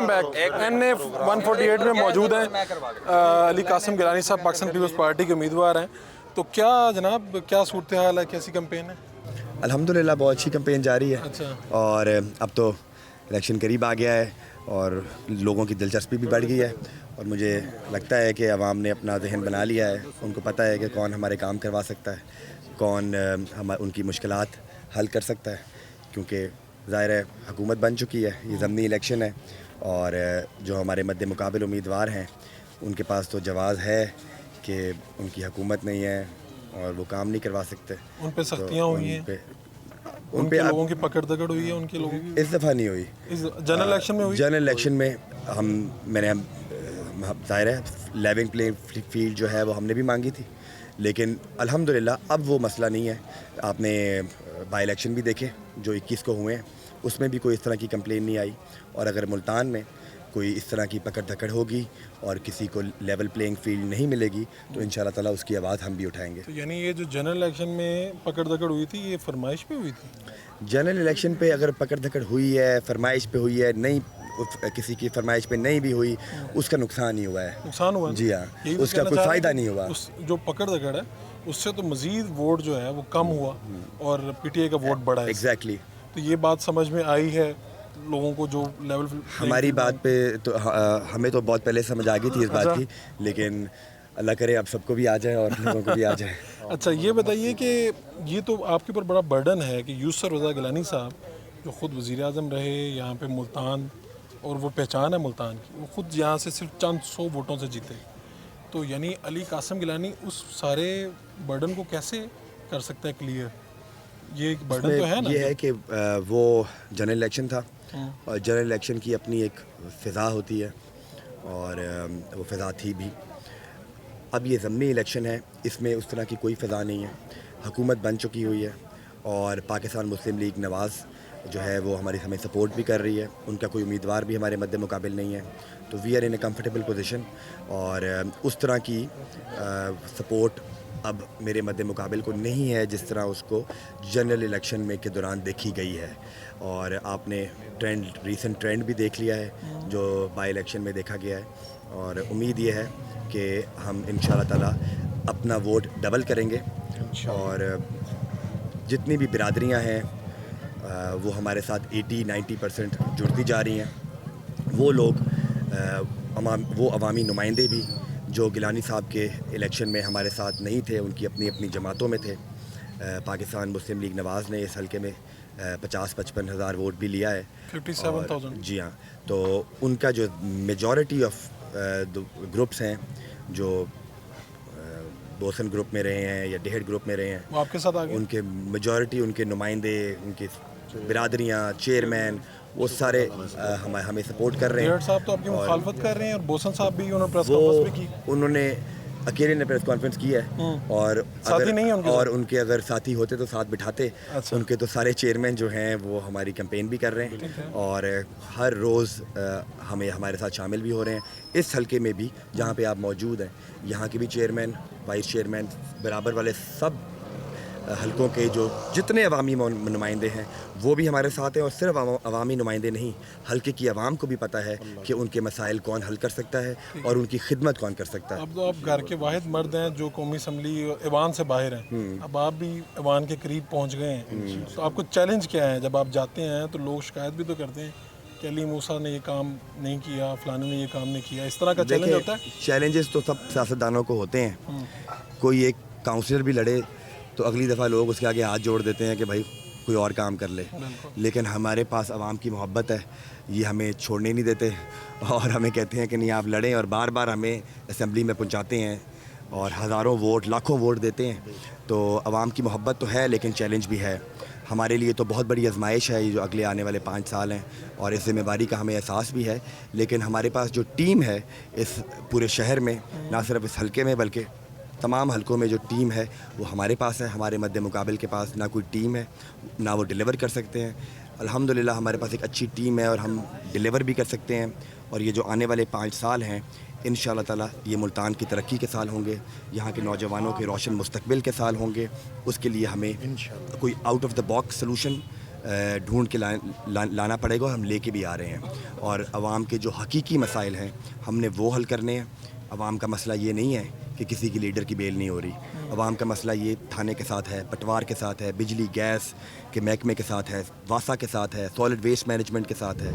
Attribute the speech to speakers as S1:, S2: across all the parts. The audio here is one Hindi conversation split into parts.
S1: Welcome back. NA 148 में मौजूद हैं अली कासिम गिलानी साहब, पाकिस्तान पीपल्स पार्टी के उम्मीदवार हैं। तो क्या जनाब, क्या सूरत हाल है, कैसी कैंपेन है?
S2: अल्हम्दुलिल्लाह बहुत अच्छी कैंपेन जारी है।
S1: अच्छा।
S2: और अब तो इलेक्शन करीब आ गया है और लोगों की दिलचस्पी भी बढ़ गई है और मुझे लगता है कि अवाम ने अपना जहन बना लिया है। उनको पता है कि कौन हमारे काम करवा सकता है, कौन हम उनकी मुश्किलात हल कर सकता है, क्योंकि ज़ाहिर है हुकूमत बन चुकी है, ये ज़मीनी इलेक्शन है और जो हमारे मद्दे मुकाबिल उम्मीदवार हैं उनके पास तो जवाज़ है कि उनकी हुकूमत नहीं है और वो काम नहीं करवा सकते।
S1: उन पे सख्तियाँ हुई हैं, उनके लोगों की पकड़ दकड़ हुई है, उनके लोगों की
S2: इस दफ़ा नहीं हुई।
S1: इस जनरल इलेक्शन में हुई।
S2: जनरल इलेक्शन में मैंने ज़ाहिर है लेवलिंग प्लेइंग फील्ड जो है वो हमने भी मांगी थी, लेकिन अल्हम्दुलिल्लाह अब वो मसला नहीं है। आपने बाई इलेक्शन भी देखे जो 21 को हुए हैं, उसमें भी कोई इस तरह की कंप्लेन नहीं आई। और अगर मुल्तान में कोई इस तरह की पकड़ धकड़ होगी और किसी को लेवल प्लेइंग फील्ड नहीं मिलेगी तो इंशाल्लाह ताला उसकी आवाज़ हम भी उठाएंगे।
S1: तो यानी ये जो जनरल इलेक्शन में पकड़ दकड़ हुई थी, ये फरमाइश पे हुई थी?
S2: जनरल इलेक्शन पे अगर पकड़ धकड़ हुई है, फरमाइश पे हुई है, नहीं किसी की फरमाइश पे नहीं भी हुई, उसका नुकसान ही हुआ है।
S1: नुकसान हुआ?
S2: जी हाँ, उसका कोई फ़ायदा नहीं हुआ।
S1: उस जो पकड़ दकड़ है उससे तो मज़ीद वोट जो है वो कम हुआ और PTI का वोट बढ़ा है।
S2: एग्जैक्टली।
S1: तो ये बात समझ में आई है लोगों को जो लेवल
S2: हमारी बात पे तो हमें तो बहुत पहले समझ आ गई थी इस बात की, लेकिन अल्लाह करे अब सबको भी आ जाए और लोगों को भी आ जाए।
S1: अच्छा, ये बताइए कि ये तो आपके ऊपर बड़ा बर्डन है कि यूसुफ रज़ा गिलानी साहब जो ख़ुद वज़ीर आज़म रहे यहाँ पे मुल्तान, और वो पहचान है मुल्तान की, वो ख़ुद यहाँ से सिर्फ चंद 100 वोटों से जीते। तो यानी अली कासिम गिलानी उस सारे बर्डन को कैसे कर सकता है क्लियर? ये एक बर्डन तो है ना।
S2: ये है कि वो जनरल इलेक्शन था और जनरल इलेक्शन की अपनी एक फ़िज़ा होती है और वो फ़िज़ा थी भी। अब ये ज़मीनी इलेक्शन है, इसमें उस तरह की कोई फ़िज़ा नहीं है। हुकूमत बन चुकी हुई है और पाकिस्तान मुस्लिम लीग नवाज़ जो है वो हमें सपोर्ट भी कर रही है। उनका कोई उम्मीदवार भी हमारे मद्दे मुकाबिल नहीं है, तो we are in a comfortable position. और उस तरह की सपोर्ट अब मेरे मद्दे मुकाबिल को नहीं है जिस तरह उसको जनरल इलेक्शन में के दौरान देखी गई है। और आपने रीसेंट ट्रेंड भी देख लिया है जो बाई इलेक्शन में देखा गया है, और उम्मीद ये है कि हम इंशाल्लाह ताला अपना वोट डबल करेंगे और जितनी भी बिरादरियां हैं वो हमारे साथ 80-90% जुड़ती जा रही हैं। वो लोग वो अवामी नुमाइंदे भी जो गिलानी साहब के इलेक्शन में हमारे साथ नहीं थे, उनकी अपनी अपनी जमातों में थे। पाकिस्तान मुस्लिम लीग नवाज़ ने इस हल्के में 50-55 हज़ार वोट भी लिया है।
S1: 57,000।
S2: जी हाँ, तो उनका जो मेजॉरिटी ऑफ ग्रुप्स हैं जो बोसन ग्रुप में रहे हैं या डेहड ग्रुप में रहे हैं,
S1: वो आपके साथ आ गए?
S2: उनके मेजॉरिटी, उनके नुमाइंदे, उनकी बिरादरियाँ, चेयरमैन, वो सारे हमें सपोर्ट कर रहे हैं।
S1: साहब तो आपकी मुखालफत कर रहे हैं और बोसन साहब भी उन्होंने प्रेस कॉन्फ्रेंस भी की।
S2: उन्होंने अकेले ने प्रेस कॉन्फ्रेंस की है और
S1: साथी नहीं है उनके
S2: और उनके अगर साथी होते तो साथ बिठाते।
S1: अच्छा।
S2: उनके तो सारे चेयरमैन जो हैं वो हमारी कैंपेन भी कर रहे हैं और हर रोज़ हमारे साथ शामिल भी हो रहे हैं। इस हल्के में भी जहाँ पे आप मौजूद हैं, यहाँ के भी चेयरमैन, वाइस चेयरमैन, बराबर वाले सब हल्कों के जो जितने अवामी नुमाइंदे हैं वो भी हमारे साथ हैं। और सिर्फ अवामी नुमाइंदे नहीं, हल्के की आवाम को भी पता है कि उनके मसाइल कौन हल कर सकता है और उनकी खिदमत कौन कर सकता है।
S1: अब तो आप घर के वाहिद मर्द हैं जो कौमी असम्बली ऐवान से बाहर हैं। अब आप भी ऐवान के करीब पहुंच गए हैं, तो आपको चैलेंज क्या है? जब आप जाते हैं तो लोग शिकायत भी तो करते हैं कि अली मूसा ने ये काम नहीं किया, फलाने ने ये काम नहीं किया, इस तरह का चैलेंज होता है।
S2: चैलेंजेस तो सब सियासतदानों को होते हैं। कोई एक काउंसलर भी लड़े तो अगली दफ़ा लोग उसके आगे हाथ जोड़ देते हैं कि भाई कोई और काम कर ले, लेकिन हमारे पास आवाम की मोहब्बत है, ये हमें छोड़ने नहीं देते और हमें कहते हैं कि नहीं आप लड़ें, और बार बार हमें असम्बली में पहुंचाते हैं और हज़ारों वोट, लाखों वोट देते हैं। तो आवाम की मोहब्बत तो है, लेकिन चैलेंज भी है हमारे लिए। तो बहुत बड़ी आजमाइश है ये जो अगले आने वाले 5 साल हैं, और इस जिम्मेवारी का हमें एहसास भी है। लेकिन हमारे पास जो टीम है इस पूरे शहर में, ना सिर्फ इस हल्के में बल्कि तमाम हल्कों में जो टीम है वो हमारे पास है। हमारे मद्दे मुकाबिल के पास ना कोई टीम है, ना वो डिलीवर कर सकते हैं। अल्हम्दुलिल्लाह हमारे पास एक अच्छी टीम है और हम डिलीवर भी कर सकते हैं। और ये जो आने वाले 5 साल हैं इंशाअल्लाह ताला ये मुल्तान की तरक्की के साल होंगे, यहाँ के नौजवानों के रोशन मुस्तकबिल के साल होंगे। उसके लिए हमें कोई out of the box solution ढूंढ के लाना पड़ेगा और हम लेके भी आ रहे हैं। और आवाम के जो हकीकी मसाइल हैं हमने वो हल करने हैं। आवाम का मसला ये नहीं है कि किसी की लीडर की बेल नहीं हो रही। आवाम का मसला ये थाने के साथ है, पटवार के साथ है, बिजली गैस के महकमे के साथ है, वासा के साथ है, सॉलिड वेस्ट मैनेजमेंट के साथ है,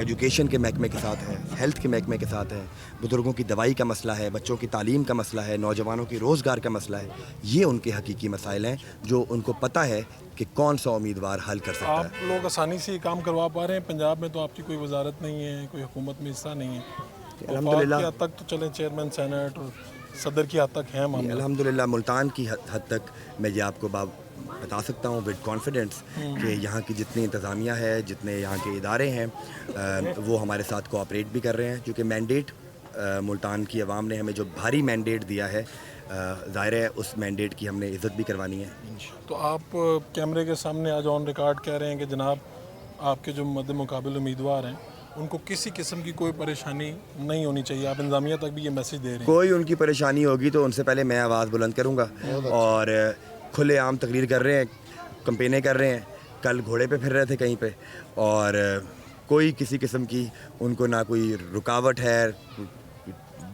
S2: एजुकेशन के महकमे के साथ है, हेल्थ के महकमे के साथ है, बुजुर्गों की दवाई का मसला है, बच्चों की तालीम का मसला है, नौजवानों की रोज़गार का मसला है। ये उनके हकीकी मसाइल हैं जो उनको पता है कि कौन सा उम्मीदवार हल कर सकता है।
S1: आप लोग आसानी से ये काम करवा पा रहे हैं? पंजाब में तो आपकी कोई वजारत नहीं है, कोई हुकूमत में हिस्सा नहीं है।
S2: अल्हम्दुलिल्लाह
S1: की हद तक तो चले चेयरमैन सेनेट और सदर की हद तक है मामला।
S2: अल्हम्दुलिल्लाह मुल्तान की हद तक मैं ये आपको बता सकता हूँ विद कॉन्फिडेंस कि यहाँ की जितनी इंतज़ामिया है, जितने यहाँ के इदारे हैं वो हमारे साथ कोऑपरेट भी कर रहे हैं। क्योंकि मैंडेट मुल्तान की आवाम ने हमें जो भारी मैंडेट दिया है, ज़ाहिर है उस मैंडेट की हमने इज़्ज़त भी करवानी है।
S1: तो आप कैमरे के सामने आज ऑन रिकॉर्ड कह रहे हैं कि जनाब आपके जो मद्दे मुकाबिल उम्मीदवार हैं उनको किसी किस्म की कोई परेशानी नहीं होनी चाहिए। आप इंतज़ामिया तक भी ये मैसेज दे रहे हैं?
S2: कोई उनकी परेशानी होगी तो उनसे पहले मैं आवाज़ बुलंद करूँगा। और खुलेआम तकरीर कर रहे हैं, कंपेनें कर रहे हैं। कल घोड़े पे फिर रहे थे कहीं पे, और कोई किसी किस्म की उनको ना कोई रुकावट है,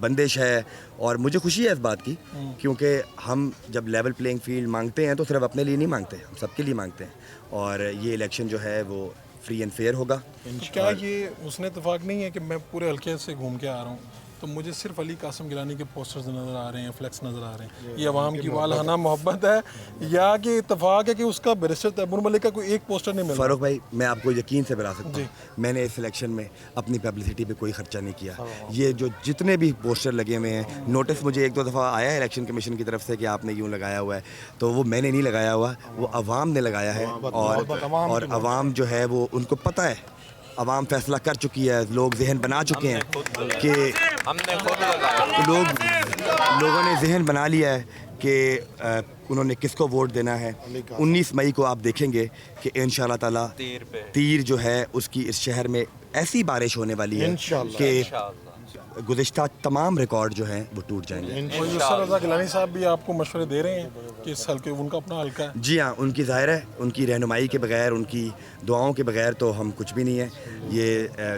S2: बंदिश है। और मुझे खुशी है इस बात की, क्योंकि हम जब लेवल प्लेइंग फील्ड मांगते हैं तो सिर्फ अपने लिए नहीं मांगते, हम सबके लिए मांगते हैं। और ये इलेक्शन जो है वो फ्री एंड फेयर होगा।
S1: तो क्या ये उसने इतफाक़ नहीं है कि मैं पूरे हल्के से घूम के आ रहा हूँ तो मुझे सिर्फ अली कासिम गिलानी के पोस्टर्स नज़र आ रहे हैं, फ्लैक्स नज़र आ रहे हैं? ये अवाम की वालहाना मोहब्बत है या कि इतफाक़ है कि उसका बैरिस्टर तैमूर मलिक का कोई एक पोस्टर नहीं मिला?
S2: फ़ारूक भाई, मैं आपको यकीन से बता सकता हूँ, मैंने इस इलेक्शन में अपनी पब्लिसिटी पे कोई ख़र्चा नहीं किया। ये जो जितने भी पोस्टर लगे हुए हैं, नोटिस मुझे एक दो दफ़ा आया है इलेक्शन कमीशन की तरफ से कि आपने यूँ लगाया हुआ है, तो वो मैंने नहीं लगाया हुआ, वो अवाम ने लगाया है। और अवाम जो है वो उनको पता है, अवाम फैसला कर चुकी है, लोग जहन बना चुके हैं कि लोगों ने जहन बना लिया है कि उन्होंने किसको वोट देना है। 19 मई को आप देखेंगे कि इंशाअल्लाह ताला तीर जो है उसकी इस शहर में ऐसी बारिश होने वाली है कि गुज़िश्ता तमाम रिकॉर्ड जो हैं वो टूट जाएंगे।
S1: और यूसुफ रज़ा गिलानी साहब भी आपको मशवरे दे रहे हैं कि इस हल्के उनका अपना हल्का है?
S2: जी हाँ, उनकी ज़ाहिर है, उनकी रहनुमाई के बगैर, उनकी दुआओं के बगैर तो हम कुछ भी नहीं है। ये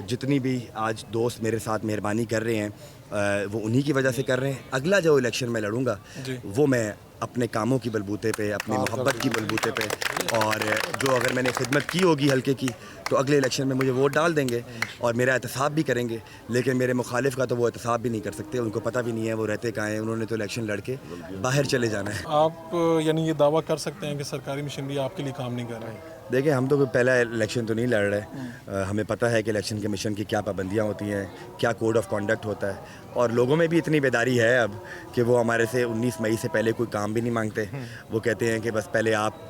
S2: जितनी भी आज दोस्त मेरे साथ मेहरबानी कर रहे हैं वो उन्हीं की वजह से कर रहे हैं। अगला जो इलेक्शन में लड़ूंगा वो मैं अपने कामों की बलबूते पे, अपनी मोहब्बत की बलबूते पे, और जो अगर मैंने खिदमत की होगी हल्के की तो अगले इलेक्शन में मुझे वोट डाल देंगे और मेरा एहतसाब भी करेंगे। लेकिन मेरे मुखालिफ का तो वो एहतसाब भी नहीं कर सकते, उनको पता भी नहीं है वो रहते कहाँ हैं। उन्होंने तो इलेक्शन लड़के बाहर चले जाना है।
S1: आप यानी ये दावा कर सकते हैं कि सरकारी मशीनरी आपके लिए काम नहीं कर रही?
S2: देखिए, हम तो कोई पहला इलेक्शन तो नहीं लड़ रहे। हमें पता है कि इलेक्शन कमीशन की क्या पाबंदियाँ होती हैं, क्या कोड ऑफ कॉन्डक्ट होता है, और लोगों में भी इतनी बेदारी है अब कि वो हमारे से 19 मई से पहले कोई काम भी नहीं मांगते। वो कहते हैं कि बस पहले आप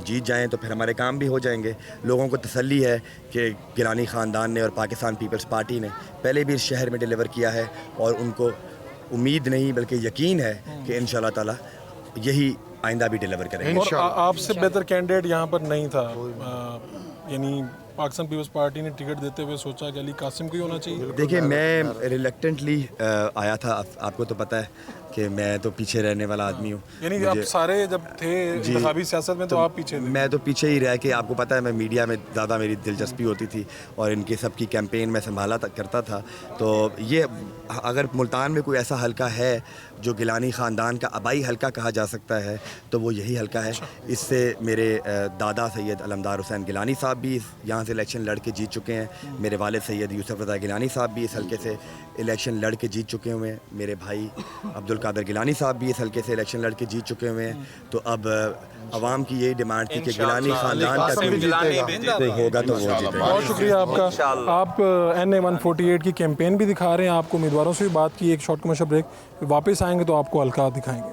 S2: जीत जाएं तो फिर हमारे काम भी हो जाएंगे। लोगों को तसल्ली है कि गिलानी ख़ानदान ने और पाकिस्तान पीपल्स पार्टी ने पहले भी इस शहर में डिलीवर किया है, और उनको उम्मीद नहीं बल्कि यकीन है कि इंशाअल्लाह ताला यही आइंदा भी डिलीवर करेंगे।
S1: और आपसे बेहतर कैंडिडेट यहाँ पर नहीं था, यानी पाकिस्तान पीपल्स पार्टी ने टिकट देते हुए सोचा कि अली कासिम को ही होना चाहिए?
S2: देखिए, मैं रिलेक्टेंटली आया था। आपको तो पता है कि मैं तो पीछे रहने वाला आदमी हूँ।
S1: यानी आप सारे जब थे इंतखाबी सियासत में तो आप पीछे थे? मैं
S2: तो पीछे ही रह के, आपको पता है मैं मीडिया में ज़्यादा मेरी दिलचस्पी होती थी और इनके सब की कैंपेन में संभाला करता था। तो ये अगर मुल्तान में कोई ऐसा हल्का है जो गिलानी ख़ानदान का आबाई हल्का कहा जा सकता है तो वो यही हल्का है। इससे मेरे दादा सैयद अलमदार हुसैन गिलानी साहब भी यहाँ से इलेक्शन लड़ के जीत चुके हैं। मेरे वालिद सैयद यूसुफ रज़ा गिलानी साहब भी इस हल्के से इलेक्शन लड़ के जीत चुके हुए हैं। मेरे भाई अब्दुल कादर गिलानी साहब भी इस हल्के से इलेक्शन लड़ के जीत चुके हुए हैं। तो अब आवाम की यही डिमांड थी कि गिलानी ख़ानदान का कोई होगा तो वो जीतेगा।
S1: बहुत शुक्रिया आपका। आप NA 148 की कैंपेन भी दिखा रहे हैं, आपको उम्मीदवारों से भी बात की। एक शॉर्ट कमर्शियल ब्रेक, वापस आएंगे तो आपको हल्का दिखाएंगे।